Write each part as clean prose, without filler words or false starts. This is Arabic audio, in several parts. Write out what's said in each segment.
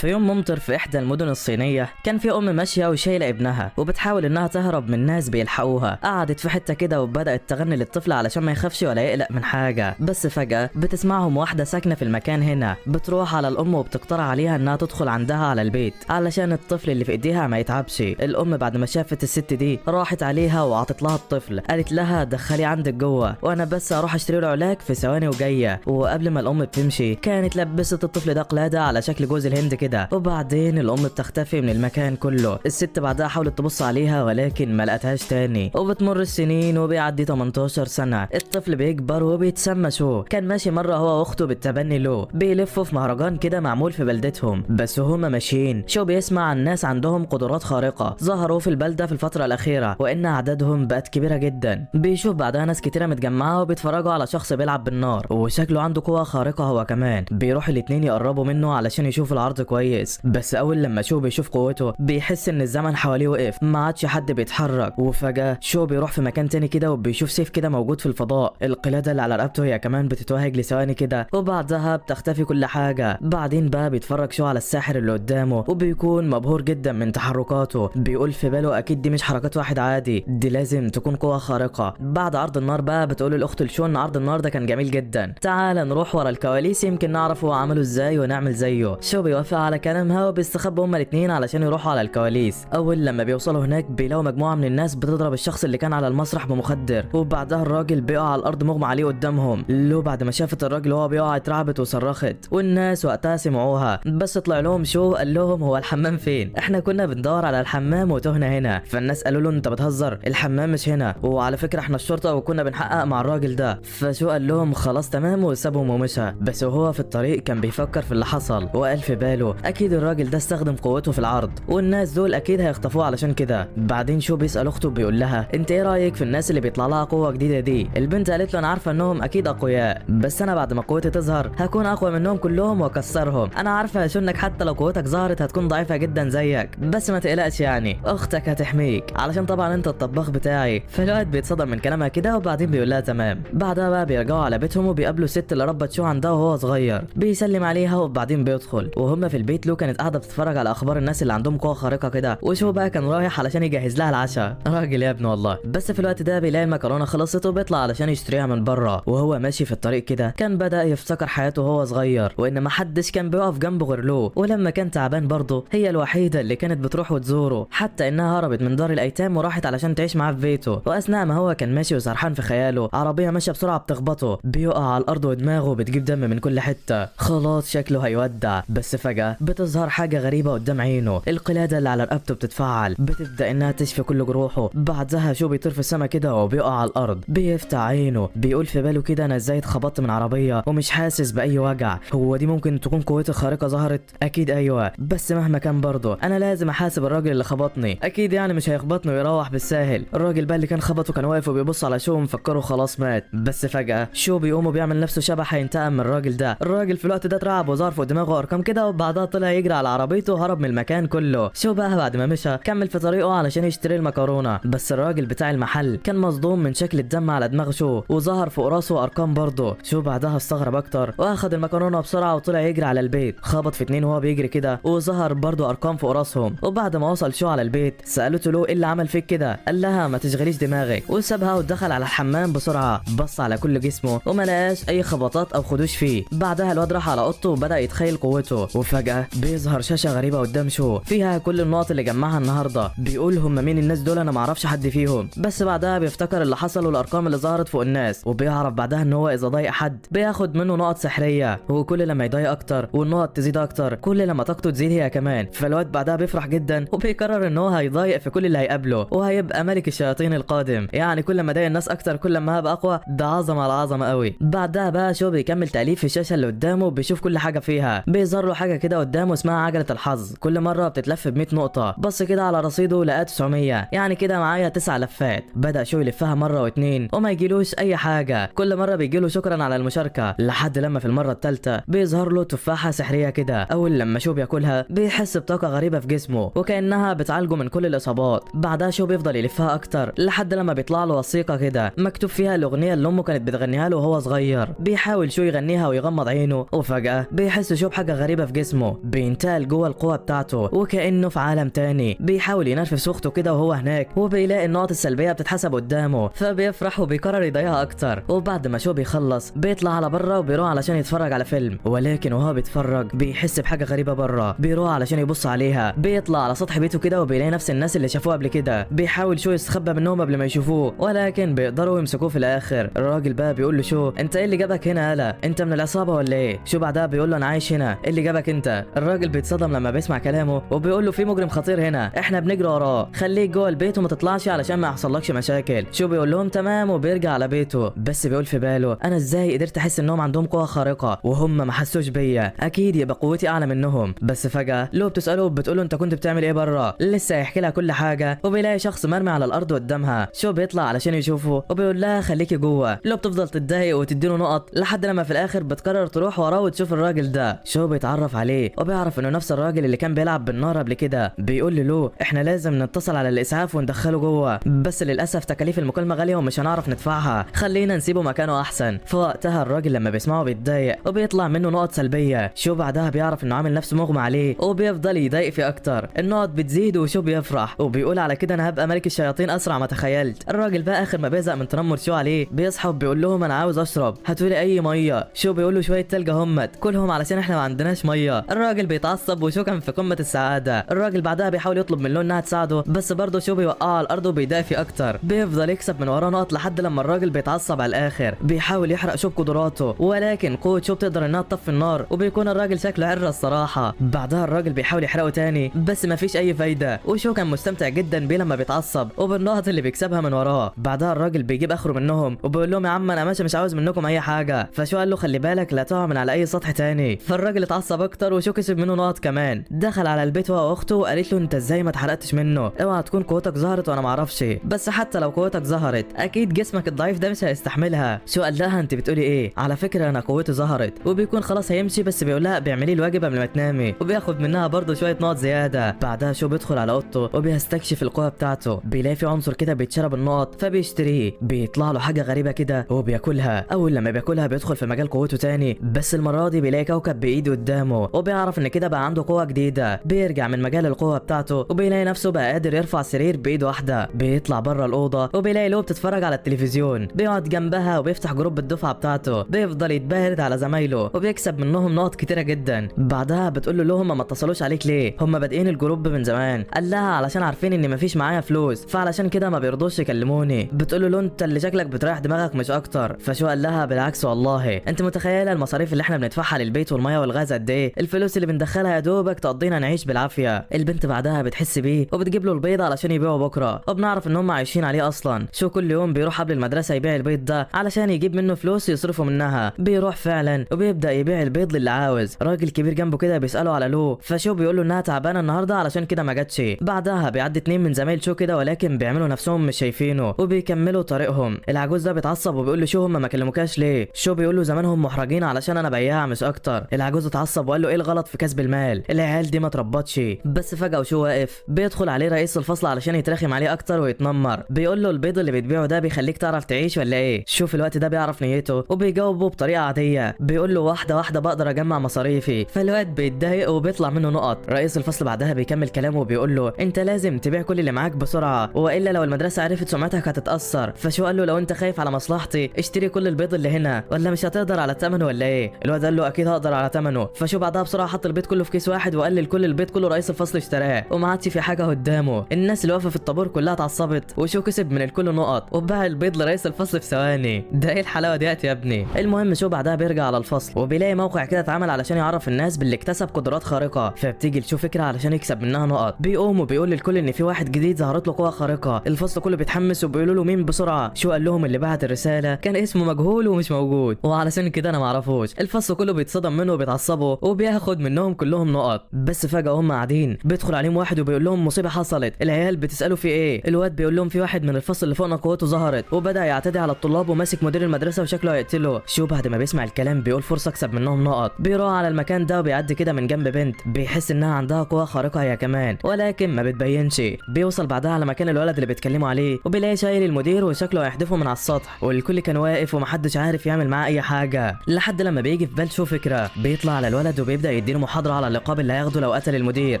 في يوم ممطر في إحدى المدن الصينية كان في أم ماشية وشايلة ابنها وبتحاول إنها تهرب من ناس بيلحقوها. قعدت في حتة كده وبدأت تغني للطفل علشان ما يخافش ولا يقلق من حاجة. بس فجأة بتسمعهم واحدة ساكنة في المكان هنا بتروح على الأم وبتقترح عليها إنها تدخل عندها على البيت علشان الطفل اللي في إيديها ما يتعبش. الأم بعد ما شافت الست دي راحت عليها وعطت لها الطفل، قالت لها دخلي عندك جوه وأنا بس هروح أشتري له علاج في ثواني وجاية. وقبل ما الأم بتمشي كانت لبست الطفل ده قلادة على شكل جوز الهند كده، وبعدين الام بتختفي من المكان كله. الست بعدها حاولت تبص عليها ولكن ما لقتهاش تاني. وبتمر السنين وبيعدي 18 سنه، الطفل بيكبر وبيتسمى شو. كان ماشي مره هو واخته بالتبني له بيلفوا في مهرجان كده معمول في بلدتهم. بس هما ماشيين شو بيسمع عن ناس عندهم قدرات خارقه ظهروا في البلده في الفتره الاخيره وان اعدادهم بقت كبيره جدا. بيشوف بعدها ناس كتيره متجمعه وبيتفرجوا على شخص بيلعب بالنار وشكله عنده قوه خارقه هو كمان. بيروح الاتنين يقربوا منه علشان يشوف العرض كويس، بس اول لما شو بيشوف قوته بيحس ان الزمن حواليه وقف، ما عادش حد بيتحرك. وفجاه شو بيروح في مكان تاني كده وبيشوف سيف كده موجود في الفضاء. القلاده اللي على رقبته هي كمان بتتوهج لثواني كده وبعدها بتختفي كل حاجه. بعدين بقى بيتفرج شو على الساحر اللي قدامه وبيكون مبهور جدا من تحركاته. بيقول في باله اكيد دي مش حركات واحد عادي، دي لازم تكون قوه خارقه. بعد عرض النار بقى بتقول الاخت لشو ان عرض النار ده كان جميل جدا، تعال نروح ورا الكواليس يمكن نعرف هو عمله ازاي ونعمل زيه. شو بيوافق على كلامها وبيستخبوا هما الاتنين علشان يروحوا على الكواليس. اول لما بيوصلوا هناك بيلاقوا مجموعه من الناس بتضرب الشخص اللي كان على المسرح بمخدر، وبعدها الراجل بيقع على الارض مغمى عليه قدامهم. لو بعد ما شافت الراجل وهو بيقع اترعبت وصرخت، والناس وقتها سمعوها. بس طلع لهم شو قال لهم هو الحمام فين؟ احنا كنا بندور على الحمام وتهنا هنا. فالناس قالوا له انت بتهزر، الحمام مش هنا، وعلى فكره احنا الشرطه وكنا بنحقق مع الراجل ده. فشو قال لهم خلاص تمام وسابهم ومشى. بس وهو في الطريق كان بيفكر في اللي حصل وقال في باله اكيد الراجل ده استخدم قوته في العرض والناس دول اكيد هيخطفوه علشان كده. بعدين شو بيسال اخته بيقول لها انت ايه رايك في الناس اللي بيطلع لها قوه جديده دي؟ البنت قالت له انا عارفه انهم اكيد اقوياء، بس انا بعد ما قوتي تظهر هكون اقوى منهم كلهم واكسرهم. انا عارفه يا شو انك حتى لو قوتك ظهرت هتكون ضعيفه جدا زيك، بس ما تقلقش يعني اختك هتحميك علشان طبعا انت الطباخ بتاعي. فالواد بيتصدم من كلامها كده وبعدين بيقول لها تمام. بعدها بقى بيرجعوا على بيتهم وبيقابلوا الست اللي ربت شو عندها وهو صغير، بيسلم عليها وبعدين بيدخل. وهم في البيت لو كانت قاعده بتتفرج على اخبار الناس اللي عندهم قوه خارقه كده، وشو بقى كان رايح علشان يجهز لها العشاء. راجل يا ابن والله. بس في الوقت ده بيلاقي المكرونه خلصت وبيطلع علشان يشتريها من بره. وهو ماشي في الطريق كده كان بدا يفتكر حياته وهو صغير وان ما حدش كان بيقف جنبه غير له، ولما كان تعبان برضه هي الوحيده اللي كانت بتروح وتزوره، حتى انها هربت من دار الايتام وراحت علشان تعيش معاه في بيته. واثناء ما هو كان ماشي وسرحان في خياله عربيه ماشيه بسرعه بتخبطه، بيقع على الارض ودماغه بتجيب دم من كل حته، خلاص شكله هيودع. بس فجاه بتظهر حاجه غريبه قدام عينه، القلاده اللي على رقبته بتتفعل، بتبدا انها تشفي كل جروحه. بعدها شو بيطير في السما كده وبيقع على الارض، بيفتح عينه بيقول في باله كده انا ازاي اتخبطت من عربيه ومش حاسس باي وجع؟ هو دي ممكن تكون قوتي الخارقه ظهرت؟ اكيد ايوه، بس مهما كان برضه انا لازم احاسب الراجل اللي خبطني، اكيد يعني مش هيخبطني ويروح بالساهل. الراجل بقى اللي كان خبطه كان واقف وبيبص على شو مفكره خلاص مات. بس فجاه شو بيقوم وبيعمل نفسه شبح هينتقم من الراجل ده. الراجل في الوقت ده اترعب وظهر فوق دماغه ارقام كده، وبعدها طلع يجري على عربيته وهرب من المكان كله. شو بقى بعد ما مشى كمل في طريقه علشان يشتري المكرونه، بس الراجل بتاع المحل كان مصدوم من شكل الدم على دماغ شو وظهر فوق راسه ارقام برضه. شو بعدها استغرب اكتر واخد المكرونه بسرعه وطلع يجري على البيت، خبط في اتنين وهو بيجري كده وظهر برضه ارقام فوق راسهم. وبعد ما وصل شو على البيت سالته له ايه اللي عمل فيك كده؟ قال لها ما تشغليش دماغك، وسابها ودخل على الحمام بسرعه، بص على كل جسمه وما لقاش اي خبطات او خدوش فيه. بعدها الواد راح على اوضته وبدا يتخيل قوته، وفجاه بيظهر شاشه غريبه قدام شو فيها كل النقط اللي جمعها النهارده. بيقول هم مين الناس دول؟ انا ما اعرفش حد فيهم. بس بعدها بيفتكر اللي حصل والارقام اللي ظهرت فوق الناس، وبيعرف بعدها ان هو اذا ضايق حد بياخد منه نقط سحريه، وكل لما يضايق اكتر والنقط تزيد اكتر كل لما طاقته تزيد هي كمان. فالواد بعدها بيفرح جدا وبيقرر ان هو هيضايق في كل اللي هيقابله وهيبقى ملك الشياطين القادم، يعني كل ما ضايق الناس اكتر كل ما هبقى اقوى. ده عظمه على عظمه قوي. بعدها بقى شو بيكمل تأليف في الشاشه اللي قدامه، بيشوف كل حاجه فيها، بيظهر له حاجه كده قدامه اسمها عجله الحظ، كل مره بتتلف ب 100 نقطه. بص كده على رصيده لقى 900، يعني كده معايا 9 لفات. بدا شو يلفها مره واتنين وما يجيلوش اي حاجه، كل مره بيجيله شكرا على المشاركه، لحد لما في المره الثالثه بيظهر له تفاحه سحريه كده. اول لما شو بياكلها بيحس بطاقه غريبه في جسمه وكانها بتعالجه من كل الاصابات. بعدها شو بيفضل يلفها اكتر لحد لما بيطلع له وثيقه كده مكتوب فيها الاغنيه اللي امه كانت بتغنيها له وهو صغير. بيحاول شو يغنيها ويغمض عينه، وفجاه بيحس شو بحاجه غريبه في جسمه، قدامه بينتقل جوه القوة بتاعته وكأنه في عالم تاني. بيحاول ينرفز اخته كده وهو هناك، وبيلاقي النقط السلبية بتتحسب قدامه فبيفرح وبيقرر يضيعها اكتر. وبعد ما شو بيخلص بيطلع على بره وبيروح علشان يتفرج على فيلم، ولكن وهو بيتفرج بيحس بحاجة غريبة بره. بيروح علشان يبص عليها، بيطلع على سطح بيته كده وبيلاقي نفس الناس اللي شافوه قبل كده. بيحاول شو يستخبى منهم قبل ما يشوفوه، ولكن بيقدروا يمسكوه في الاخر. الراجل بقى بيقول له شو انت ايه اللي جابك هنا؟ يالا انت من العصابة ولا ايه؟ شو بعدها بيقول له انا عايش هنا، ايه اللي جابك انت؟ الراجل بيتصدم لما بيسمع كلامه وبيقول له في مجرم خطير هنا، احنا بنجري وراه، خليك جوه البيت وما تطلعش علشان ما يحصلكش مشاكل. شو بيقول لهم تمام وبيرجع على بيته، بس بيقول في باله انا ازاي قدرت احس انهم عندهم قوة خارقة وهم ما حسوش بيا؟ اكيد يبقى قوتي اعلى منهم. بس فجأة لو بتسأله وبتقول له انت كنت بتعمل ايه بره؟ لسه هيحكي لها كل حاجة وبيلاقي شخص مرمي على الارض قدامها. شو بيطلع علشان يشوفه وبيقول لها خليكي جوه. لو بتفضل تتضايق وتديله نقط لحد لما في الاخر بتقرر تروح وراه وتشوف الراجل ده. شو بيتعرف عليه وبيعرف انه نفس الراجل اللي كان بيلعب بالنار قبل كده. بيقول له احنا لازم نتصل على الاسعاف وندخله جوه، بس للاسف تكاليف المكالمة غالية ومش هنعرف ندفعها، خلينا نسيبه مكانه احسن. فوقتها الراجل لما بيسمعه بيتضايق وبيطلع منه نقط سلبية. شو بعدها بيعرف انه عامل نفسه مغمى عليه وبيفضل يضايق فيه اكتر. النقط بتزيد وشو بيفرح وبيقول على كده انا هبقى ملك الشياطين اسرع ما تخيلت. الراجل بقى اخر ما بيزهق من تنمر شو عليه بيصحى وبيقول لهم انا عاوز اشرب، هاتولي اي ميه. شو بيقول له شويه تلج همت كلهم علشان احنا ما عندناش ميه. الراجل بيتعصب وشو كان في قمه السعاده. الراجل بعدها بيحاول يطلب من له انها تساعده، بس برضه شو بيوقعه على الارض وبيضايق فيه اكتر. بيفضل يكسب من وراه نقط لحد لما الراجل بيتعصب على الاخر. بيحاول يحرق شو بقدراته، ولكن قوه شو بتقدر انها تطفي النار وبيكون الراجل شكله عرة الصراحه. بعدها الراجل بيحاول يحرقه تاني بس مفيش اي فايده، وشو كان مستمتع جدا بيه لما بيتعصب وبالنقط اللي بيكسبها من وراه. بعدها الراجل بيجيب اخره منهم وبيقول لهم يا عم انا ماشي مش عاوز منكم اي حاجه. فشو قال له خلي بالك لا تقع من على اي سطح تاني. فالراجل اتعصب اكتر وشو كسب منه نقط كمان. دخل على البيت هو واخته وقالت له انت ازاي ما اتحرقتش منه؟ اوعى تكون قوتك ظهرت وانا ما اعرفش، بس حتى لو قوتك ظهرت اكيد جسمك الضعيف ده مش هيستحملها. شو قال لها انت بتقولي ايه؟ على فكره انا قوتي ظهرت. وبيكون خلاص هيمشي بس بيقول لها بيعملي الواجب قبل ما تنامي وبياخد منها برضه شويه نقط زياده. بعدها شو بيدخل على اوضته وبيستكشف القوه بتاعته، بيلاقي في عنصر كده بيتشرب النقط فبيشتريه. بيطلع له حاجه غريبه كده وبياكلها. اول لما بياكلها بيدخل في مجال قوته تاني، بس المره دي بيلاقي كوكب بايده قدامه وبيعرف ان كده بقى عنده قوه جديده. بيرجع من مجال القوه بتاعته وبيلاقي نفسه بقى قادر يرفع سرير بايده واحده. بيطلع بره الاوضه وبيلاقي لو بتتفرج على التلفزيون، بيقعد جنبها وبيفتح جروب الدفعه بتاعته. بيفضل يتبارد على زمايله وبيكسب منهم نقط كتيره جدا. بعدها بتقول له هم ما اتصلوش عليك ليه؟ هم بادئين الجروب من زمان. قال لها علشان عارفين ان مفيش معايا فلوس فعلشان كده ما بيرضوش يكلموني. بتقول له انت اللي شكلك بتريح دماغك مش اكتر. فشو قال لها بالعكس والله انت متخيله المصاريف اللي احنا بندفعها للبيت والميه والغاز قد ايه؟ الفلوس اللي بندخلها يا دوبك تقضينا نعيش بالعافيه. البنت بعدها بتحس بيه وبتجيب له البيض علشان يبيعه بكره، وبنعرف ان هم عايشين عليه اصلا. شو كل يوم بيروح قبل المدرسه يبيع البيض ده علشان يجيب منه فلوس يصرفوا منها. بيروح فعلا وبيبدا يبيع البيض للي عاوز. راجل كبير جنبه كده بيساله على لو، فشو بيقول له انها تعبانه النهارده علشان كده ما جاتش. بعدها بيعدي اتنين من زمايل شو كده ولكن بيعملوا نفسهم مش شايفينه وبيكملوا طريقهم. العجوز ده بيتعصب وبيقول له شو هم ما كلموكاش ليه؟ شو بيقول له زمانهم محرجين علشان انا بياع مش اكتر. العجوز اتعصب وقال له ايه الغلط في كسب المال؟ العيال دي ما تربطش. بس فجاه وشو واقف بيدخل عليه رئيس الفصل علشان يترخم عليه اكتر ويتنمر. بيقول له البيض اللي بتبيعه ده بيخليك تعرف تعيش ولا ايه؟ شو في الوقت ده بيعرف نيته وبيجاوبه بطريقه عاديه. بيقول له واحده واحده بقدر اجمع مصاريفي. فالواد بيتضايق وبيطلع منه نقط. رئيس الفصل بعدها بيكمل كلامه وبيقول له انت لازم تبيع كل اللي معاك بسرعه والا لو المدرسه عرفت سمعتك هتتاثر. فشو قال له لو انت خايف على مصلحتي اشتري كل البيض اللي هنا ولا مش هتقدر على ثمنه ولا ايه؟ الواد قال له اكيد هقدر على ثمنه. فشو بعدها بسرعه حط البيض كله في كيس واحد وقلل كل البيض كله رئيس الفصل اشتراه وما عادش في حاجه قدامه. الناس اللي واقفه في الطابور كلها اتعصبت وشو كسب من الكل نقط وباع البيض لرئيس الفصل في ثواني. ده ايه الحلاوه ديت يا ابني؟ المهم شو بعدها بيرجع على الفصل وبيلاقي موقع كده اتعمل علشان يعرف الناس باللي اكتسب قدرات خارقه. فبتيجي لشو فكره علشان يكسب منها نقط. بيقوم وبيقول للكل ان في واحد جديد ظهرت له قوه خارقه. الفصل كله بيتحمس وبيقولوا له مين بسرعه. شو قال لهم اللي بعت الرساله كان اسمه مجهول ومش موجود وعلشان كده انا ما اعرفوش. الفصل كله بيتصدم منه وبيتعصبوا وبياخد منهم كلهم نقط. بس فجاه هم قاعدين بيدخل عليهم واحد وبيقول لهم مصيبه حصلت. العيال بتساله في ايه؟ الواد بيقول لهم في واحد من الفصل اللي فوقنا قوته ظهرت وبدا يعتدي على الطلاب وماسك مدير المدرسه وشكله هيقتله. شو بعد ما بيسمع الكلام بيقول فرصه اكسب منهم نقط. بيروح على المكان ده وبيعدي كده من جنب بنت بيحس انها عندها قوه خارقه هي كمان ولكن ما بتبينش. بيوصل بعدها على مكان الولد اللي بيتكلموا عليه وبيلاقي شايل المدير وشكله هيحدفه من على السطح والكل كان واقف ومحدش عارف يعمل معاه اي حاجه لحد لما بيجي في بال شو فكره. بيطلع على الولد وبيبدا هيديله محاضره على اللقاب اللي هياخده لو قتل المدير،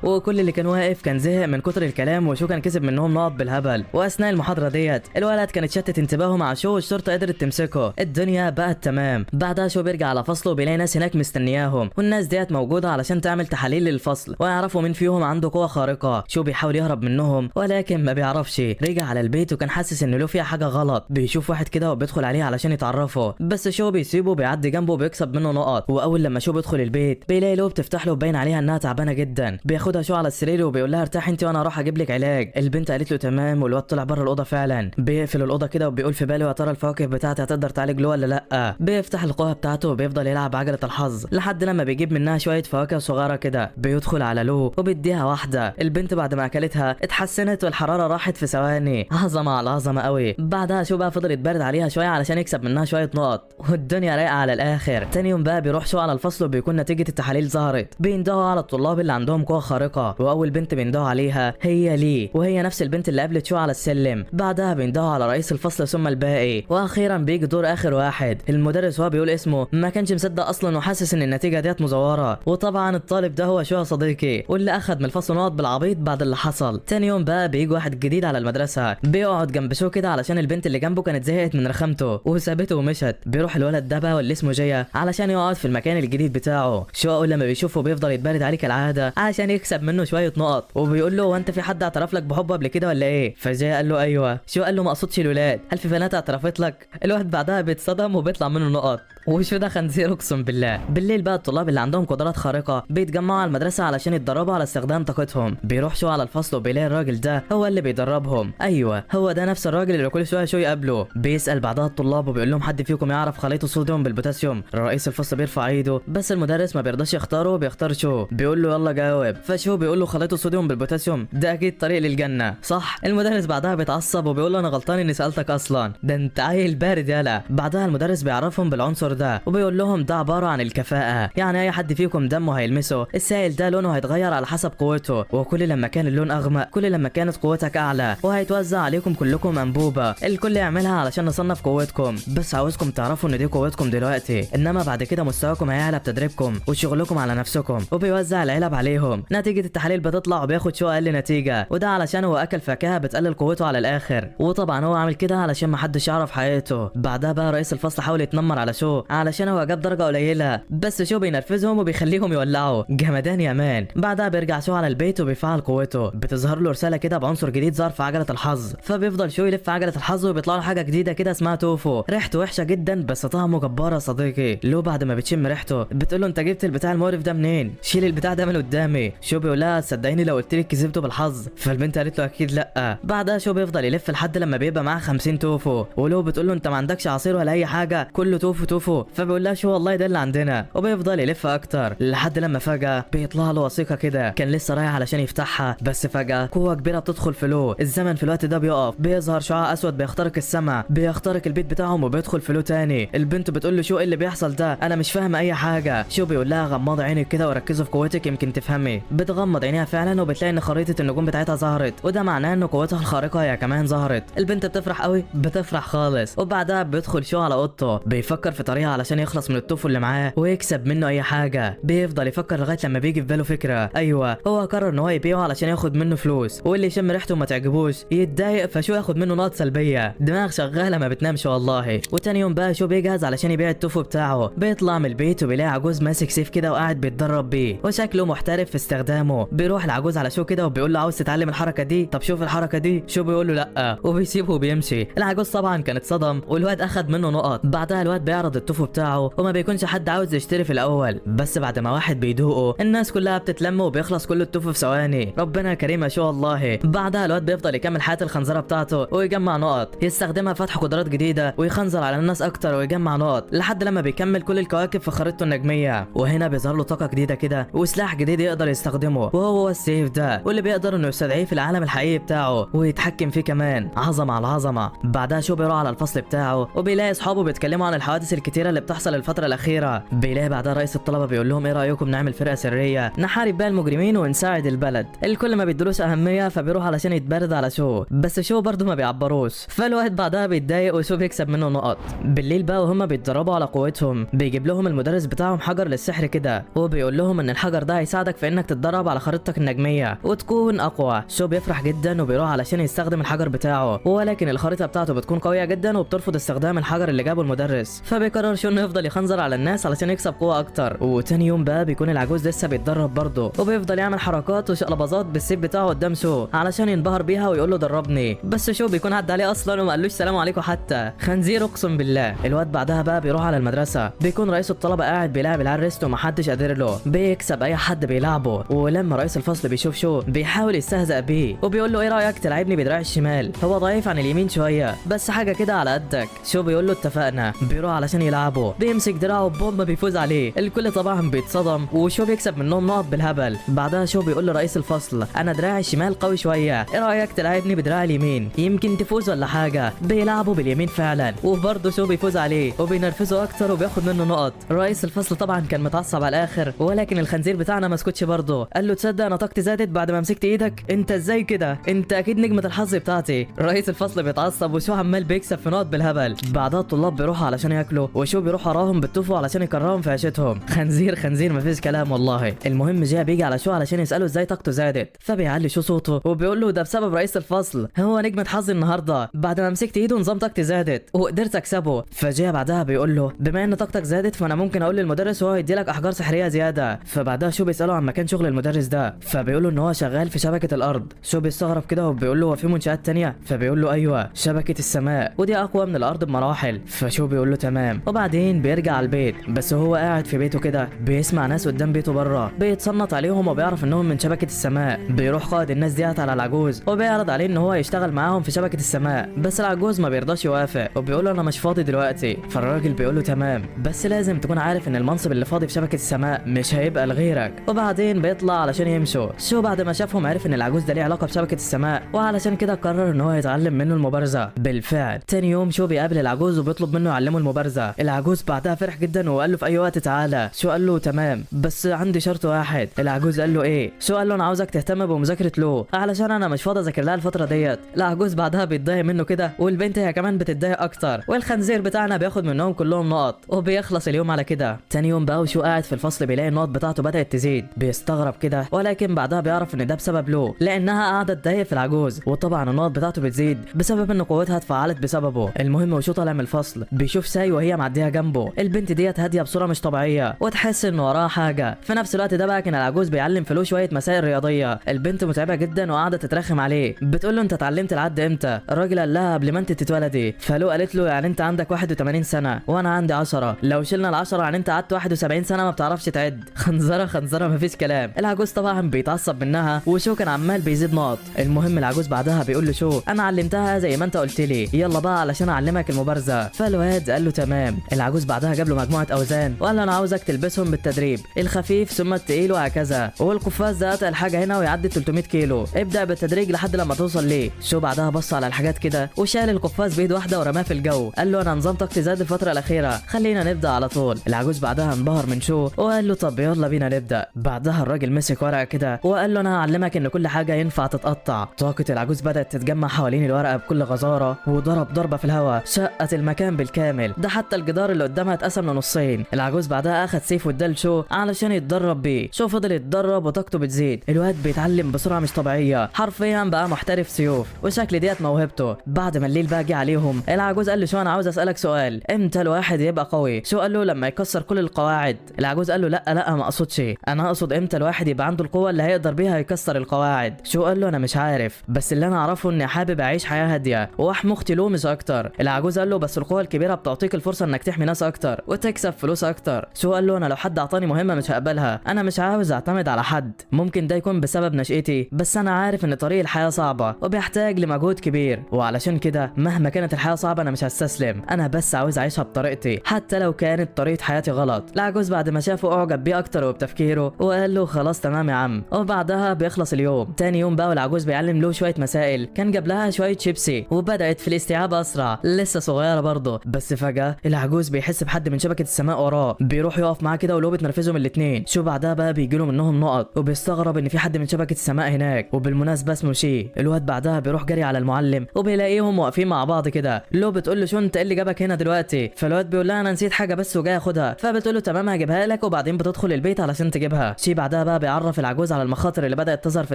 وكل اللي كان واقف كان زهق من كتر الكلام، وشو كان كسب منهم نقط بالهبل. واثناء المحاضره ديت الولد كانت شتت انتباهه مع شو، والشرطه قدرت تمسكه. الدنيا بقت تمام. بعدها شو بيرجع على فصله وبيلاقي ناس هناك مستنياهم، والناس ديت موجوده علشان تعمل تحاليل للفصل ويعرفوا مين فيهم عنده قوه خارقه. شو بيحاول يهرب منهم ولكن ما بيعرفش. رجع على البيت وكان حاسس ان له فيها حاجه غلط. بيشوف واحد كده وبيدخل عليه علشان يتعرفه، بس شو بيسيبه بيعدي جنبه وبيكسب منه نقط. واول لما شو بيدخل البيت بيلاقي له بتفتح له باين عليها انها تعبانه جدا. بياخدها شو على السرير وبيقول لها ارتاحي انت وانا اروح اجيب لك علاج. البنت قالت له تمام، والواد طلع بره الاوضه فعلا. بيقفل الاوضه كده وبيقول في باله يا ترى الفواكه بتاعتي هتقدر تعالج له ولا لا. بيفتح القوه بتاعته وبيفضل يلعب عجله الحظ لحد لما بيجيب منها شويه فواكه صغيره كده. بيدخل على لو وبيديها واحده. البنت بعد ما اكلتها اتحسنت والحراره راحت في ثواني. عظمه على عظمه قوي. بعدها شو بقى فضل يتبرد عليها شويه علشان يكسب منها شويه نقط، والدنيا رايقه على الاخر. تاني يوم بقى بيروح شو على الفصل وبيكون نتيجه التحاليل ظهرت. بيندهوا على الطلاب اللي عندهم قوه خارقه، واول بنت بيندهوا عليها هي لي، وهي نفس البنت اللي قابلت شو على السلم. بعدها بيندهوا على رئيس الفصل ثم الباقي، واخيرا بيجي دور اخر واحد. المدرس وهو بيقول اسمه ما كانش مصدق اصلا وحاسس ان النتيجه ديت مزوره. وطبعا الطالب ده هو شو صديقي، واللي اخد من الفصل نقط بالعبيط بعد اللي حصل. تاني يوم بقى بيجي واحد جديد على المدرسه، بيقعد جنب شو كده علشان البنت اللي جنبه كانت زهقت من رخامته وسابته ومشت. بيروح الولد ده بقى واللي اسمه جيا علشان يقعد في المكان الجديد بتاعه. شو اول لما بيشوفه بيفضل يتبرد عليه كالعاده علشان يكسب منه شويه نقط، وبيقول له هو انت في حد اعترف لك بحبه قبل كده ولا ايه؟ فجيا قال له ايوه. شو قال له ما اقصدش الولاد، هل في بنات اعترفت لك؟ الواحد بعدها بيتصدم وبيطلع منه نقط، وشو ده خنزير اقسم بالله. بالليل بقى الطلاب اللي عندهم قدرات خارقه بيتجمعوا على المدرسه علشان يتدربوا على استخدام طاقتهم. بيروح شو على الفصل وبيلاقي الراجل ده هو اللي بيدربهم. ايوه هو ده نفس الراجل اللي كل شويه شو يقابله. بيسال بعدها الطلاب وبيقول لهم حد فيكم يعرف خليط الصوديوم بالبوتاسيوم؟ رئيس الفصل بيرفع ايده بس المدرس ما بيرضاش يختاره، بيختار شو. بيقول له يلا جاوب. فشو بيقول له خليط الصوديوم بالبوتاسيوم ده اكيد طريق للجنه صح؟ المدرس بعدها بيتعصب وبيقول له انا غلطان اني سالتك اصلا، ده انت عيل بارد يالا. بعدها المدرس بيعرفهم بالعنصر ده وبيقول لهم ده عباره عن الكفاءه، يعني اي حد فيكم دمه هيلمسه السائل ده لونه هيتغير على حسب قوته، وكل لما كان اللون اغمق كل لما كانت قوتك اعلى، وهيتوزع عليكم كلكم انبوبه الكل يعملها علشان نصنف قوتكم. بس عاوزكم تعرفوا ان دي قوتكم دلوقتي، انما بعد كده مستواكم هيعلى بتدريبكم وشغلكم على نفسكم. وبيوزع العلب عليهم. نتيجه التحاليل بتطلع وبياخد شو اقل نتيجه، وده علشان هو اكل فاكهه بتقلل قوته على الاخر، وطبعا هو عامل كده علشان محدش يعرف حقيقته. بعدها بقى رئيس الفصل حاول يتنمر على شو علشان هو جاب درجه قليله، بس شو بينرفزهم وبيخليهم يولعوا جمدان يا مان. بعدها بيرجع شو على البيت وبيفعل قوته. بتظهر له رساله كده بعنصر جديد ظهر في عجله الحظ، فبيفضل شو يلف عجله الحظ وبيطلع له حاجه جديده كده اسمها توفو. ريحته وحشه جدا بس طعمه جبار يا صديقي. لو بعد ما بتشم ريحته بتقول له انت جبت البتاع المقرف ده منين؟ شيل البتاع ده من قدامي. شو بيقول لها صدقيني لو قلت لك كسبته بالحظ. فالبنت قالت له اكيد لا. بعدها شو بيفضل يلف لحد لما بيبقى معاه 50 توفو، ولو بتقول له انت ما عندكش عصير ولا اي حاجه كله توفو توفو. فبيقول لها شو والله ده اللي عندنا، وبيفضل يلف اكتر لحد لما فجاه بيطلع له وثيقه كده كان لسه رايح علشان يفتحها، بس فجاه قوه كبيره بتدخل في لو. الزمن في الوقت ده بيقف، بيظهر شعاع اسود بيخترق السماء بيخترق البيت بتاعهم وبيدخل في لو تاني. البنت بتقول له شو اللي بيحصل ده، انا مش فاهمه اي حاجه. شو بيقول لها غمضي عينك كده وركزي في قوتك يمكن تفهمي. بتغمض عينيها فعلا وبتلاقي ان خريطه النجوم بتاعتها ظهرت، وده معناه ان قوتها الخارقه هي كمان ظهرت. البنت بتفرح قوي، بتفرح خالص. وبعدها بيدخل شو على اوضته بيفكر في طريقه علشان يخلص من الطفل اللي معاه ويكسب منه اي حاجه. بيفضل يفكر لغايه لما بيجي في باله فكره. ايوه هو قرر ان هو يبيعه علشان ياخد منه فلوس، واللي يشم ريحته ما تعجبوش يتضايق فشو ياخد منه نقط سلبيه. دماغ شغاله ما بتنامش والله. وتاني يوم بقى شو بيجهز علشان يبيع التوفو بتاعه. بيطلع من البيت وبيلاقي عجوز ماسك سيف كده وقاعد بيتدرب بيه وشكله محترف في استخدامه. بيروح العجوز على شو كده وبيقول له عاوز تتعلم الحركه دي؟ طب شوف الحركه دي. شو بيقول له لا وبيسيبه وبيمشي. العجوز طبعا كانت صدم والواد اخد منه نقط. بعدها الواد بيعرض التوفو بتاعه وما بيكونش حد عاوز يشتري في الاول، بس بعد ما واحد بيدوقه الناس كلها بتتلم وبيخلص كل التوفو في ثواني. ربنا كريم ما شاء الله. بعدها الواد بيفضل يكمل حياه الخنزره بتاعته ويجمع نقط يستخدمها في فتح قدرات جديده ويخنزر على الناس اكتر ويجمع نقط لحد لما بيكمل كل الكواكب في خريطته النجميه. وهنا بيظهر له طاقه جديده كده وسلاح جديد يقدر يستخدمه، وهو السيف ده واللي بيقدر انه يستدعيه في العالم الحقيقي بتاعه ويتحكم فيه كمان. عظمه على عظمه. بعدها شو بيروح على الفصل بتاعه وبيلاقي اصحابه بيتكلموا عن الحوادث الكتيره اللي بتحصل الفتره الاخيره. بيلاقي بعدها رئيس الطلبه بيقول لهم ايه رايكم نعمل فرقه سريه نحارب بيها المجرمين ونساعد البلد. الكل ما بيدلوش اهميه فبيروح علشان يتبرد على شو، بس شو برضه ما بيعبروش. فالواحد بعدها بيتضايق وشو بيكسب منه نقط. بالليل بقى وهم بيتدربوا على قوتهم بيجيب لهم المدرس بتاعهم حجر للسحر كده وبيقول لهم ان الحجر ده هيساعدك في انك تتدرب على خريطتك النجميه وتكون اقوى. شو بيفرح جدا وبيروح علشان يستخدم الحجر بتاعه، ولكن الخريطه بتاعته بتكون قويه جدا وبترفض استخدام الحجر اللي جابه المدرس. فبيقرر شو انه يفضل يخنزر على الناس علشان يكسب قوه اكتر. وتاني يوم بقى بيكون العجوز لسه بيتدرب برضه، وبيفضل يعمل حركات وشقلباظات بالسيف بتاعه قدام شو علشان ينبهر بيها ويقول له دربني. بس شو بيكون عدى عليه اصلا وما قالوش سلام عليكم حتى. خنزير اقسم بالله. الواد بعدها بقى بيروح على المدرسه، بيكون رئيس الطلبه قاعد بيلعب العيال ريست ومحدش قادر له، بيكسب اي حد بيلعبه. ولما رئيس الفصل بيشوف شو بيحاول يستهزأ بيه وبيقول له ايه رايك تلعبني بدراع الشمال، هو ضعيف عن اليمين شويه بس حاجه كده على قدك. شو بيقول له اتفقنا. بيروح علشان يلعبه، بيمسك دراعه بومب بيفوز عليه. الكل طبعا بيتصدم وشو بيكسب منهم نقط بالهبل. بعدها شو بيقول لرئيس الفصل انا دراعي الشمال قوي شويه، ايه رايك تلعبني بدراع اليمين يمكن تفوز ولا حاجه. بيلعبوا باليمين فعلا وبرضه شو بيفوز عليه وبينرفزه اكتر وبياخد منه نقط. رئيس الفصل طبعا كان متعصب على الاخر، ولكن الخنزير بتاعنا ما اسكتش برضه. قال له تصدق انا طاقتي زادت بعد ما مسكت ايدك، انت ازاي كده، انت اكيد نجمه الحظ بتاعتي. رئيس الفصل بيتعصب وشو عمال بيكسب في نقط بالهبل. بعدها الطلاب بيروحوا علشان ياكلوا وشو بيروح وراهم بالتوفوا علشان يكرههم في عيشتهم. خنزير خنزير مفيش كلام والله. المهم جاي بيجي على شو علشان يساله ازاي طاقته زادت، فبيعلي شو صوته وبيقول له ده بسبب رئيس الفصل، هو نجمه حظي النهارده بعد ما مسكت ايده نظام طاقتي زادت وقدرت اكسبه. فجاي بعدها بيقول له بما ان طاقتك زادت فانا ممكن اقول للمدرس وهو يدي لك احجار سحريه زياده. فبعدها شو بيساله عن مكان شغل المدرس ده، فبيقول له ان هو شغال في شبكه الارض. شو بيستغرب كده وبيقول له هو في منشآت تانية، فبيقول له ايوه شبكه السماء ودي اقوى من الارض بمراحل. فشو بيقول له تمام. وبعدين بيرجع على البيت، بس هو قاعد في بيته كده بيسمع ناس قدام بيته بره بيتصنت عليهم وبيعرف انهم من شبكه السماء. بيروح قائد الناس ديت على العجوز وبيعرض عليه ان هو يشتغل معاهم في شبكه السماء، بس العجوز ما بيرضاش يوافق وبيقول له انا مش فاضي دلوقتي. فالراجل بيقول له تمام بس لازم تكون عارف ان المنصب اللي فاضي في شبكه السماء مش هيبقى لغيرك. وبعدين بيطلع علشان يمشوا. شو بعد ما شافهم عرف ان العجوز ده ليه علاقه بشبكه السماء، وعلشان كده قرر ان هو يتعلم منه المبارزه. بالفعل تاني يوم شو بيقابل العجوز وبيطلب منه يعلمه المبارزه. العجوز بعدها فرح جدا وقال له في اي وقت تعالى. شو قال له تمام بس عندي شرط واحد. العجوز قال له ايه؟ شو قال له انا عاوزك تهتم بمذاكره لو علشان انا مش فاضي اذاكر لها الفتره ديت. العجوز بعدها بيتضايق منه كده والبنت هي كمان بتتضايق اكتر، والخنزير بتاعنا بياخد منهم كلهم نقط وبيخلص اليوم على كده. تاني يوم بقى وشو قاعد في الفصل بيلاقي النقط بتاعته بدات تزيد، بيستغرب كده ولكن بعدها بيعرف ان ده بسبب لو لانها قاعده تضايق في العجوز، وطبعا النقط بتاعته بتزيد بسبب ان قوتها اتفعلت بسببه. المهم وشو طالع من الفصل بيشوف ساي وهي معديه جنبه. البنت ديت هاديه بصوره مش طبيعيه وتحس ان وراها حاجه. في نفس الوقت ده بقى كان العجوز بيعلم فلو شويه مسائل رياضيه. البنت متعبه جدا وقاعده تترخم عليه، بتقول له انت اتعلمت العد امتى؟ الراجل قال لها قبل ما انت تتولدي. فلو قالت له يعني انت عندك 81 سنه وانا عندي 10، لو شلنا ال10 يعني انت قعدت 71 سنه ما بتعرفش تعد. خنزره خنزره مفيش كلام. العجوز طبعا بيتعصب منها وشو كان عمال بيزيد نقط. المهم العجوز بعدها بيقول له شو انا علمتها زي ما انت قلت لي، يلا بقى علشان اعلمك المبارزه. فالواد قال له تمام. العجوز بعدها جاب له مجموعه اوزان وقال له انا عاوزك تلبسهم بالتدريب، الخفيف ثم الثقيل وهكذا، والقفاز ده اتقل حاجه هنا ويعدي 300 كيلو، ابدا بالتدريج لحد لما توصل ليه. شو بعدها بص على الحاجات كده وشال القفاز بايد واحده ورماه في الجو. قال له انا نظام طاقتي زاد الفتره الاخيره، خلينا نبدا على طول. العجوز بعدها انبهر من شو وقال له طب يلا بينا نبدا. بعدها الراجل مسك ورقه كده وقال له انا هعلمك ان كل حاجه ينفع تتقطع. طاقه العجوز بدات تتجمع حوالين الورقه بكل غزاره وضرب ضربه في الهواء شقت المكان بالكامل، ده حتى الجدار اللي قدامها اتقسم لنصين. العجوز بعدها اخد سيف وادال شو علشان يتدرب بيه. شو فضل يتدرب وطاقته بتزيد، الواد بيتعلم بسرعه مش طبيعيه، حرفيا بقى محترف سيوف وشكل ديت موهبته. بعد ما الليل بقى جه عليهم العجوز قال له شو انا عاوز اسالك سؤال، امتى الواحد يبقى قوي؟ شو قال له لما يكسر كل القواعد. العجوز قال له لا ما اقصدش، انا اقصد امتى الواحد يبقى عنده القوه اللي هيقدر بيها يكسر القواعد. شو قال له انا مش عارف، بس اللي انا اعرفه اني حابب اعيش حياه هاديه واحمي اختي له مش اكتر. العجوز قال له بس القوه الكبيره بتعطيك الفرصه انك تحمي ناس اكتر وتكسب فلوس اكتر. شو قال له انا لو حد اعطاني مهمه مش هقبلها، انا مش عاوز اعتمد على حد، ممكن ده يكون بسبب نشأتي بس انا عارف ان طريق الحياه صعبه وبيحتاج لمجهود كبير، وعلشان كده مهما كانت الحياه صعبه انا مش هستسلم، انا بس عاوز اعيشها بطريقتي حتى لو كانت طريقه حياتي غلط. العجوز بعد ما شافه اعجب بيه اكتر وبتفكيره وقال له خلاص تمام يا عم. وبعدها بيخلص اليوم. تاني يوم بقى والعجوز بيعلم له شويه مسائل، كان جاب لها شويه شيبسي وبدات في الاستيعاب اسرع، لسه صغيره برضه. بس فجاه العجوز بيحس بحد من شبكه السماء وراه، بيروح يقف معاه كده ولو بتنرفزهم الاثنين. شو بعدها بقى بيجي له منهم نقط وبيستغرب ان في حد من شبكه السماء هناك، وبالمناسبه اسمه شي. الواد بعدها بيروح جري على المعلم وبيلاقيهم واقفين مع بعض كده. لو بتقول له شو انت ايه اللي جابك هنا دلوقتي؟ فالواد بيقول لها انا نسيت حاجه بس وجاي اخدها. فبتقول له تمام هجيبها لك وبعدين بتدخل البيت علشان تجيبها. شي بعدها بقى بيعرف العجوز على المخاطر اللي بدأت تظهر في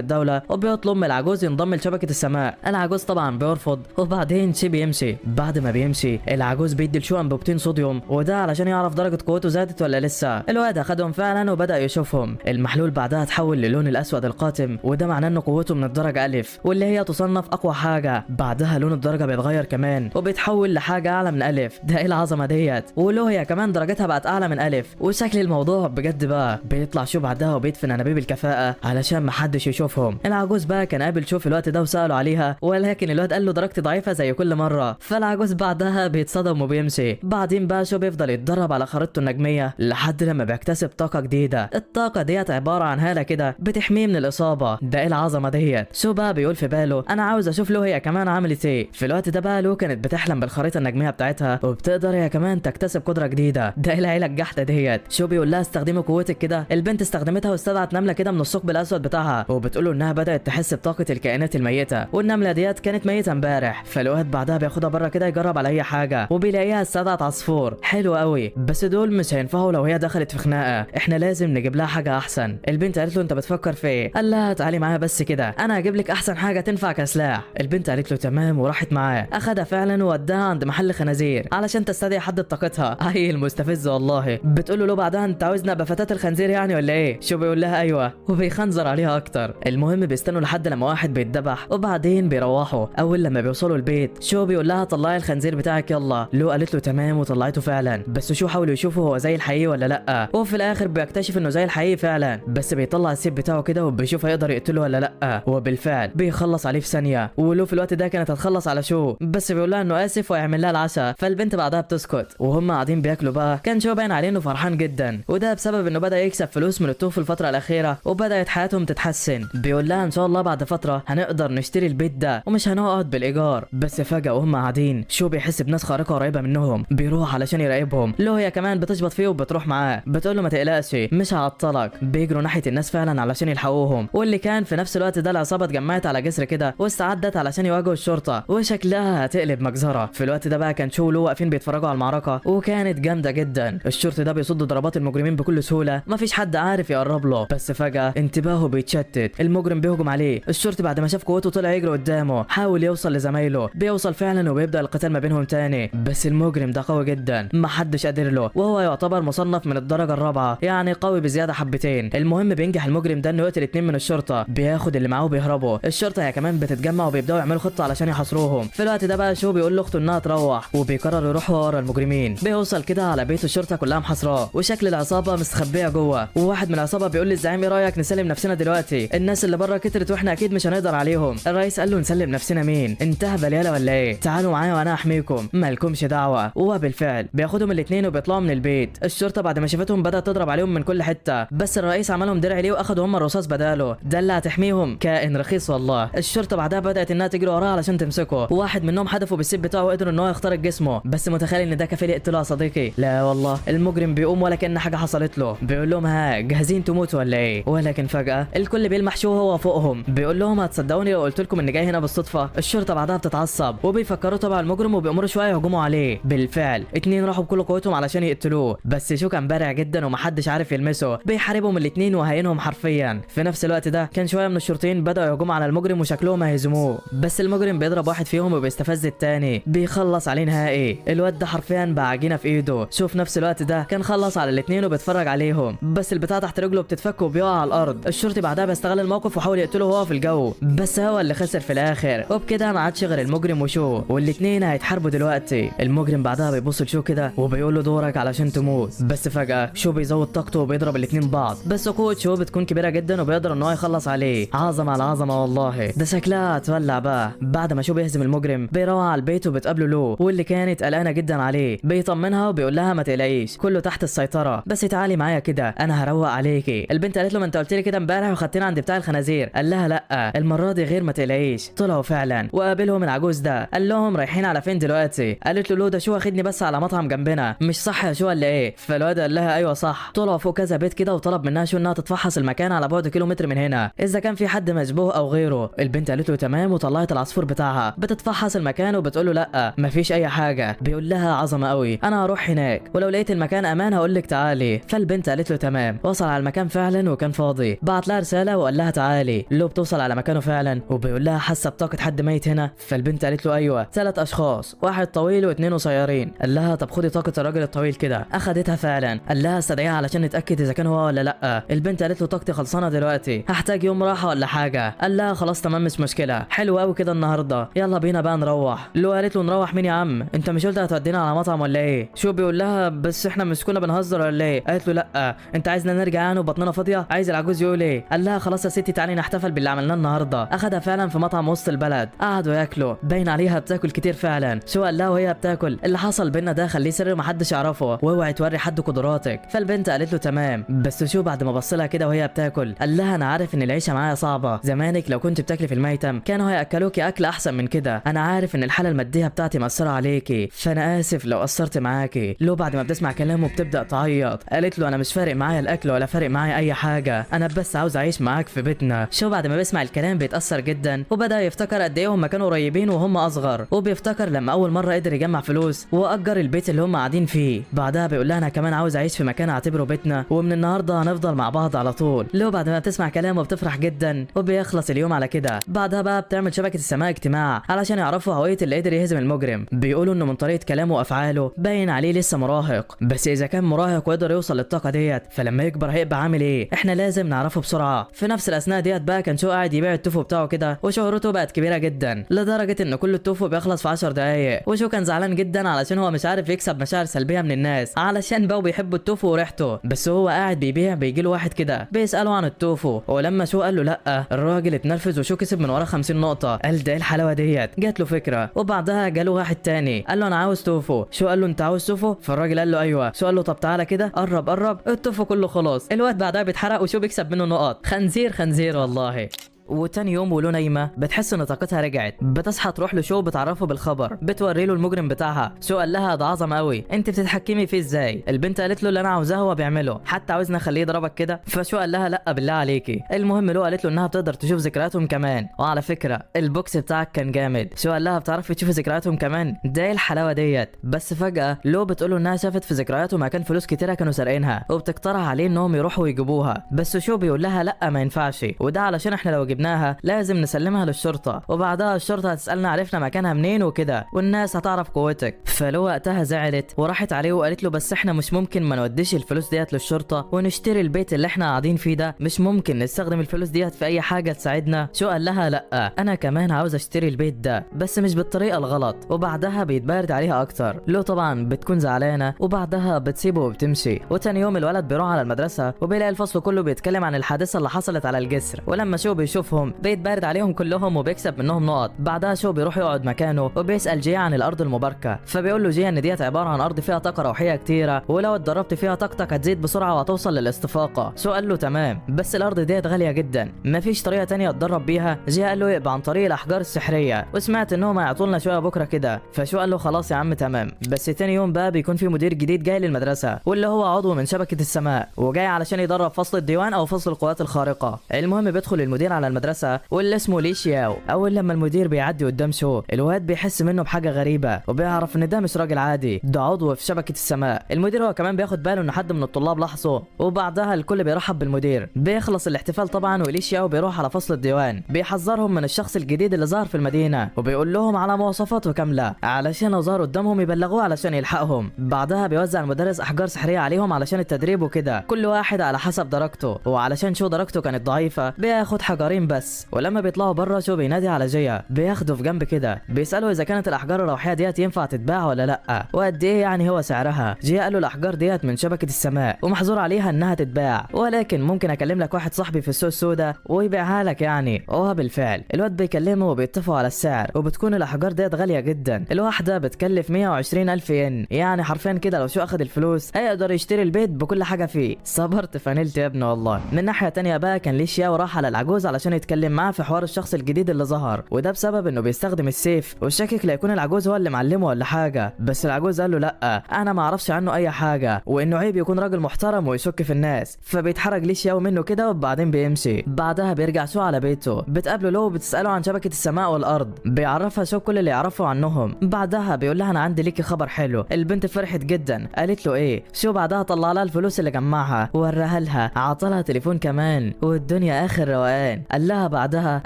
الدولة، وبيطلب من العجوز ينضم لشبكة السماء. العجوز طبعا بيرفض، وبعدين شي بيمشي. بعد ما بيمشي العجوز بيدي لشو انبوبتين صوديوم، وده علشان يعرف درجة قوته زادت ولا لسه. الواد اخدهم فعلا وبدأ يشوفهم. المحلول بعدها اتحول للون الاسود القاتم، وده معناه ان قوته من الدرجة الف، واللي هي تصنف اقوى حاجة. بعدها لون الدرجة بيتغير كمان وبيتحول لحاجة اعلى من الف. ده ايه العظمة ديت؟ ولو هي كمان درجتها بقت اعلى من الف. وشكل الموضوع بجد بقى بيطلع شو بعدها وبيدفن انابيب الكفاءة علشان محدش يشوفهم. العجوز بقى كان قابل شو في الوقت ده وسأله عليها، ولكن الواد قال له درجتي ضعيفة زي كل مرة. فالعجوز بعدها بيتصدم وبيمشي. بعدين بقى شو بيفضل يتدرب على خريطته النجمية لحد لما بيكتسب طاقة جديدة. الطاقة ديت عبارة عن هالة كده بتحميه من الإصابة. ده ايه العظمة ديت؟ شو بقى بيقول في باله انا عاوز اشوف له هي كمان عملت ايه. في الوقت ده بقى له كانت بتحلم بالخريطة النجمية بتاعتها، وبتقدر هي كمان تكتسب قدرة جديدة. ده ايه العيلة الجحدة ديت؟ شو بيقول لها استخدمي قوتك كده. البنت استخدمتها واستدعت نملة كده من الثقب الاسود بتاعها، وبتقول له انها بدأت تحس بطاقة الكائنات الميتة، والنملة ديت كانت ميتة امبارح. فالواد بعدها بياخدها بره كده يجرب على اي حاجة، وبيلاقيها استدعت عصفور حلو قوي، بس دول مش هينفعوا لو هي دخلت في خناقة، احنا لازم نجيب لها حاجة احسن. البنت قالت له انت بتفكر في ايه؟ قال لها تعالي معايا بس كده، انا هجيب لك احسن حاجة تنفع كسلاح. البنت قالت له تمام وراحت معاه. اخدها فعلا ووداها عند محل خنازير علشان تستدعي حد طاقتها. عيل مستفز والله. بتقول له بعدها انت عاوزنا ابقى فتاة الخنزير يعني ولا ايه؟ شو بيقول لها ايوه، وبيخنزر عليها اكتر. المهم بيستنوا لحد لما واحد بيتذبح، وبعدين بيروحوا. اول لما بيوصلوا البيت شو بيقول لها طلعي الخنزير بتاعك يلا. لو قالت له تمام وطلعته فعلا، بس شو حاولوا يشوفوا هو زي الحقيقي ولا لا، وفي الاخر بيكتشف انه زي الحقيقي فعلا، بس بيطلع السيف بتاعه كده وبيشوف هيقدر يقتله ولا لا، وبالفعل بيخلص عليه في ثانيه. ولو في الوقت ده كانت هتخلص على شو، بس بيقول لها انه اسف ويعمل لها العشاء. فالبنت بعدها بتسكت. وهم قاعدين بياكلوا بقى كان شو باين عليه انه فرحان جدا، وده بسبب انه بدا يكسب فلوس من الطوف الفتره الاخيره، وبدات حياتهم تتحسن. بيقول لها ان شاء الله بعد فتره هنقدر نشتري البيت ده ومش هنقعد بالايجار. بس فجاه وهم قاعدين شو بيحس بناس خارقه قريبه منهم، بيروح علشان يراقبهم. لو هي كمان بتشبط فيه وبتروح معاه، بتقول له ما تقلقش مش هعطلك. بيجروا ناحيه الناس فعلا علشان يلحقوهم، واللي كان في نفس الوقت ده العصابه اتجمعت على جسر كده واستعدت علشان يواجهوا الشرطه، وشكلها هتقلب مجزره. في الوقت ده بقى كان شو ولو واقفين بيتفرجوا على المعركه، وكانت جامده جدا. الشرطي ده بيصد ضربات المجرمين بكل سهوله، مفيش حد عارف يقرب له. بس فجاه انتباهه بيتشتت، المجرم بيهجم عليه. الشرطي بعد ما شاف قوته طلع يجري قدامه، حاول يوصل لزمايله، بيوصل فعلا وبيبدا القتال ما بينهم تاني. بس المجرم ده قوي جدا محدش قادر له، وهو يعتبر مصنف من الدرجه الرابعه، يعني قوي بزياده حبتين. المهم بينجح المجرم ده انه يقتل 2 من الشرطه، بياخد اللي معاه وبيهربوا. الشرطه هي كمان بتتجمع وبيبداوا يعملوا خطه علشان يحاصروهم. في الوقت ده بقى شو بيقول لاخته انها تروح، وبيقرر يروح ورا المجرمين. بيوصل كده على بيت الشرطه كلها محاصراه، وشكل العصابه مستخبيه جوه. وواحد من العصابه بيقول للزعيم ايه رايك نسلم نفسنا دلوقتي؟ الناس اللي بره كترت واحنا اكيد مش هنقدر عليهم. الرئيس قال له نسلم نفسنا مين؟ انت هبل يالا ولا ايه؟ تعالوا معايا وانا احميكم، مالكمش دعوه. وبالفعل بياخدهم الاثنين وبيطلعوا من البيت. الشرطه بعد ما شافتهم بدات تضرب عليهم من كل حته، بس الرئيس عملهم درع ليه واخدوا هم الرصاص بداله. ده اللي هتحميهم؟ كائن رخيص والله. الشرطه بعدها بدات انها تجري وراه علشان تمسكه، وواحد منهم حدفه بالسيف بتاعه وقدر ان هو يخترق جسمه. بس متخيل ان ده كفيل يقتله يا صديقي؟ لا والله. المجرم بيقوم ولا كأن حاجه حصلت له، بيقول لهم ها جاهزين تموتوا ولا ايه؟ ولكن فجاه الكل بيلمح شو هو فوقهم، بيقول لهم هتصدقوني لو قلت لكم اني جاي هنا بالصدفه؟ الشرطه بعدها بتتعصب وبيفكروا طبعا المجرم، وبيأمروا شويه يهجموا عليه. بالفعل 2 راحوا بكل قوتهم علشان يقتلوه، بس شو كان بارع جدا ومحدش عارف يلمسه، بيحاربهم الاثنين وهينهم حرفيا. في نفس الوقت ده كان شويه من الشرطيين بدأوا يهجموا على المجرم وشكلهم هيهزموه، بس المجرم بيضرب واحد فيهم وبيستفز الثاني، بيخلص عليه نهائي. الواد ده حرفيا بقى عجينه في ايده. شو في نفس الوقت ده كان خلص على الاثنين وبيتفرج عليهم، بس البتاع تحت رجله بتتفك وبيقع على الارض. الشرطي بعدها بيستغل الموقف وحاول يقتله وهو في الجو، بس هو اللي خسر في الاخر. وبكده ما عادش غير المجرم وشو، والاثنين هيتحاربوا دلوقتي. المجرم بعدها بيبص لشو كده وبيقول له دورك علشان تموت، بس فجاه شو بيزود طاقته وبيضرب الاثنين بعض، بس قوه شو بتكون كبيره جدا وبيقدر ان هو يخلص عليه. عظمه على عظمه والله. ده شكلها هتولع بقى. بعد ما شو بيهزم المجرم بيروح على البيت وبتقابله لو، واللي كانت قلقانه جدا عليه. بيطمنها وبيقول لها ما تقلقيش كله تحت السيطره، بس تعالي معايا كده انا هروق عليكي. البنت قالت له ما انت قلت لي كده امبارح وخدتني عند بتاع الخنازير. قال لها لا المره دي غير ما تقلقيش. طلعوا فعلا وقابلهم العجوز ده، قال لهم رايحين على فين دلوقتي؟ قالت له لو ده شو واخدني بس على مطعم جنبنا، مش صح يا شو ولا ايه؟ فالواد قال لها ايوه صح. طلعوا فوق كذا بيت كده وطلب منها شو انها تتفحص المكان على بعد كيلومتر من هنا اذا كان في حد مشبوه او غيره. البنت قالت له تمام وطلعت العصفور بتاعها بتتفحص المكان وبتقول له لا مفيش اي حاجه. بيقول لها عظمه قوي انا هروح هناك ولو لقيت المكان امان هقول لك تعالي. عليه. فالبنت قالت له تمام. وصل على المكان فعلا وكان فاضي. بعت لها رساله وقال لها تعالي. لو بتوصل على مكانه فعلا وبيقول لها حاسه بطاقه حد ميت هنا. فالبنت قالت له ايوه 3 اشخاص، واحد طويل واثنين قصيرين. قال لها طب خدي طاقه الراجل الطويل كده. اخدتها فعلا. قال لها استدعيها علشان نتاكد اذا كان هو ولا لا. البنت قالت له طاقتي خلصانه دلوقتي، هحتاج يوم راحه ولا حاجه. قال لها خلاص تمام مش مشكله، حلو قوي كده النهارده، يلا بينا بقى نروح. لو قالت له نروح مين يا عم؟ انت مش قلت هتودينا على مطعم ولا ايه؟ شو بيقول لها بس احنا مش كنا بنهزر ولا ايه؟ قالت له لا انت عايزنا نرجع يعني وبطننا فاضيه؟ عايز العجوز يقول ايه؟ قال لها خلاص يا ستي تعالي نحتفل باللي عملناه النهارده. اخدها فعلا في مطعم وسط البلد، قعدوا ياكلوا، باين عليها بتاكل كتير فعلا. شو قال لها وهي بتاكل اللي حصل بينا ده خليه سر محدش يعرفه، واوعي توري حد قدراتك. فالبنت قالت له تمام. بس شو بعد ما بص لها كده وهي بتاكل قال لها انا عارف ان العيشه معايا صعبه، زمانك لو كنت بتاكلي في الميتم كانوا هياكلوكي اكل احسن من كده. انا عارف ان الحاله الماديه بتاعتي مأثره عليكي، فانا اسف لو قصرت معاكي. لو بعد ما بتسمع كلامه بتبدا تعيط. قالت له انا مش فارق معايا الاكل ولا فارق معايا اي حاجه، انا بس عاوز اعيش معاك في بيتنا. شو بعد ما بيسمع الكلام بيتاثر جدا، وبدا يفتكر قد ايه هم كانوا قريبين وهم اصغر، وبيفتكر لما اول مره قدر يجمع فلوس واجر البيت اللي هم قاعدين فيه. بعدها بيقول لها انا كمان عاوز اعيش في مكان اعتبره بيتنا، ومن النهارده هنفضل مع بعض على طول. لو بعد ما بتسمع كلامه بتفرح جدا، وبيخلص اليوم على كده. بعدها بقى بتعمل شبكه السماء اجتماع علشان يعرفوا هويه اللي قدر يهزم المجرم. بيقولوا انه من طريقه كلامه وافعاله باين عليه لسه مراهق، بس اذا كان مراهق وقدر يوصل للطاقه ديت فلما يكبر هيبقى عامل ايه؟ احنا لازم نعرفه بسرعه. في نفس الاثناء ديت بقى كان شو قاعد يبيع التوفو بتاعه كده، وشهرته بقت كبيره جدا لدرجه ان كل التوفو بيخلص في 10 دقائق. وشو كان زعلان جدا علشان هو مش عارف يكسب مشاعر سلبيه من الناس، علشان بقوا بيحبوا التوفو وريحته. بس هو قاعد بيبيع بيجي له واحد كده بيساله عن التوفو، ولما شو قال له لا الراجل اتنرفز وشو كسب من وراه 50 نقطه. قال ده ايه الحلاوه ديت؟ جات له فكره. وبعدها جاله واحد تاني قال له انا عاوز توفو. شو قال له انت عاوز توفو؟ فالراجل قال له ايوه. شو قال له طب تعالى كده قرب قرب، التوفو كله خلاص. الواد بعدها بيتحرق وشو بيكسب منه نقط. خنزير خنزير والله. وتاني يوم ولو نايمه بتحس ان طاقتها رجعت، بتصحى تروح لشو بتعرفه بالخبر، بتوري له المجرم بتاعها. شو قال لها ده عظمه قوي، انت بتتحكمي فيه ازاي؟ البنت قالت له اللي انا عاوزاه هو بيعمله، حتى عاوزنا اخليه يضربك كده. فشو قال لها لا بالله عليكي. المهم لو قالت له انها بتقدر تشوف ذكرياتهم كمان، وعلى فكره البوكس بتاعك كان جامد. شو قال لها بتعرفي تشوفي ذكرياتهم كمان؟ ده ايه الحلاوه ديت؟ بس فجاه لو بتقول له انها شافت في ذكرياته مكان فلوس كتيره كانوا سارقينها، وبتقترح عليه انهم يروحوا ويجيبوها. بس شو بيقول لها لا ما ينفعش، وده علشان احنا لو جبناها لازم نسلمها للشرطه، وبعدها الشرطه هتسالنا عرفنا مكانها منين وكده، والناس هتعرف قوتك. فلو وقتها زعلت وراحت عليه وقالت له بس احنا مش ممكن ما نوديش الفلوس ديت للشرطه ونشتري البيت اللي احنا قاعدين فيه ده، مش ممكن نستخدم الفلوس ديت في اي حاجه تساعدنا. شو قال لها لا انا كمان عاوز اشتري البيت ده بس مش بالطريقه الغلط. وبعدها بيتبارد عليها اكتر. لو طبعا بتكون زعلانه وبعدها بتسيبه وبتمشي. وتاني يوم الولد بيروح على المدرسه وبيلاقي الفصل كله بيتكلم عن الحادثه اللي حصلت على الجسر، ولما شو بيشوفهم بيتبارد عليهم كلهم وبيكسب منهم نقط. بعدها شو بيروح يقعد مكانه وبيسال جي عن الارض المباركه، فبيقول له جي ان ديت عباره عن ارض فيها طاقه روحيه كتيره، ولو اتدربت فيها طاقتك هتزيد بسرعه وهتوصل للاستفاقه. شو قال له تمام بس الارض ديت غاليه جدا، مفيش طريقه تانية اتدرب بيها. جي قال له يبقى عن طريق الاحجار السحريه، وسمعت انهم هيعطوا لنا شويه بكره كده. فشو قال له خلاص يا عم تمام. بس تاني يوم بقى بيكون في مدير جديد جاي للمدرسه، واللي هو عضو من شبكه السماء، وجاي علشان يدرب فصل الديوان او فصل القوات الخارقه. المهم بيدخل المدير على المدرسه واللي اسمه لي شياو. اول لما المدير بيعدي قدام شو الواد بيحس منه بحاجه غريبه، وبيعرف ان ده مش راجل عادي، ده عضو في شبكه السماء. المدير هو كمان بياخد باله ان حد من الطلاب لاحظه، وبعدها الكل بيرحب بالمدير. بيخلص الاحتفال طبعا ولي شياو بيروح على فصل الديوان، بيحذرهم من الشخص الجديد اللي ظهر في المدينه، وبيقول لهم على مواصفاته كامله علشان لو ظهر قدامهم يبلغوه علشان يلحقهم. بعدها بيوزع المدرس احجار سحريه عليهم علشان التدريب وكده، كل واحد على حسب درجته، وعلشان شو درجته كانت ضعيفه بياخد حجرين بس. ولما بيطلعوا بره شو بينادي على جيا، بياخده في جنب كده بيساله اذا كانت الاحجار الروحيه ديت ينفع تتباع ولا لا، وقد ايه يعني هو سعرها. جيا قال له الاحجار ديت من شبكه السماء ومحظور عليها انها تتباع، ولكن ممكن اكلم لك واحد صاحبي في السوق السوداء ويبيعها لك يعني. وبالفعل الواد بيكلمه وبيتفقوا على السعر، وبتكون الاحجار ديت غاليه جدا، الواحده بتكلف 120,000 ين، يعني حرفيا كده لو شو اخد الفلوس هيقدر يشتري البيت بكل حاجه فيه. صبرت فنلت يا ابني والله. من ناحيه تانية بقى كان لي شياو راح على العجوز علشان عشان يتكلم معاه في حوار الشخص الجديد اللي ظهر، وده بسبب انه بيستخدم السيف، والشاكك لا يكون العجوز هو اللي معلمه ولا حاجه. بس العجوز قال له لا انا ما اعرفش عنه اي حاجه، وانه عيب يكون راجل محترم ويشك في الناس. فبيتحرج ليه شياو منه كده وبعدين بيمشي. بعدها بيرجع شو على بيته، بتقابله لو وبتساله عن شبكه السماء والارض، بيعرفها شو كل اللي يعرفه عنهم. بعدها بيقول لها انا عندي ليكي خبر حلو. البنت فرحت جدا، قالت له ايه؟ شو بعدها طلع لها الفلوس اللي جمعها ووراها لها، عطلها تليفون كمان، والدنيا اخر روقان. قال لها بعدها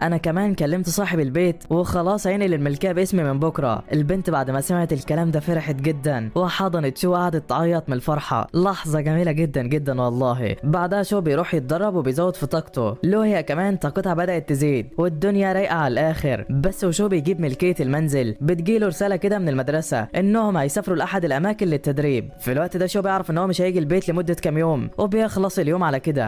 انا كمان كلمت صاحب البيت وخلاص عيني للملكيه باسمي من بكره. البنت بعد ما سمعت الكلام ده فرحت جدا وحضنت شو وقعدت تعيط من الفرحه. لحظه جميله جدا جدا والله. بعدها شو بيروح يتدرب وبيزود في طاقته. لو هي كمان طاقتها بدات تزيد والدنيا رايقه على الاخر. بس وشو بيجيب ملكيه المنزل، بتجيله رساله كده من المدرسه انهم هيسافروا لاحد الاماكن للتدريب. في الوقت ده شو بيعرف ان هو مش هيجي البيت لمده كام يوم، وبيخلص اليوم على كده.